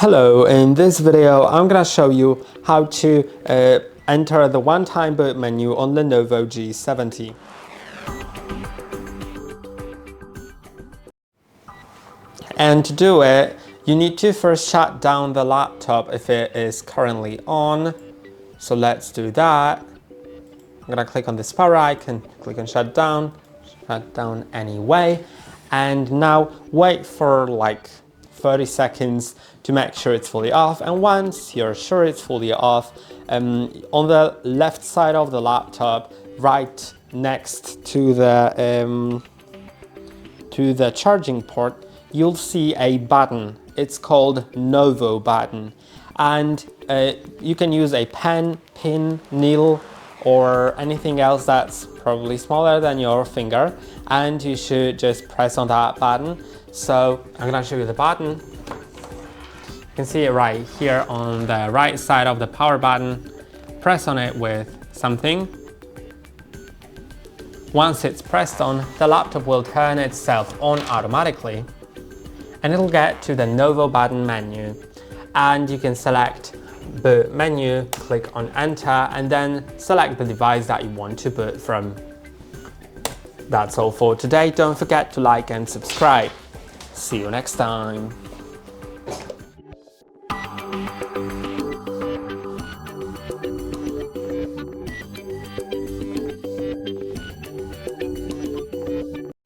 Hello, in this video I'm gonna show you how to enter the one-time boot menu on LENOVO G70. And to do it, you need to first shut down the laptop if it is currently on. So let's do that. I'm gonna click on this power icon, click on shut down anyway. And now wait for like 30 seconds to make sure it's fully off, and once you're sure it's fully off, on the left side of the laptop, right next to the charging port, you'll see a button. It's called NOVO button, and you can use a pen, pin, needle, or anything else that's probably smaller than your finger, and you should just press on that button. So I'm gonna show you the button. You can see it right here on the right side of the power button. Press on it with something. Once it's pressed on, the laptop will turn itself on automatically, and it'll get to the NOVO button menu, and you can select boot menu, click on enter, and then select the device that you want to boot from. That's all for today. Don't forget to like and subscribe. See you next time.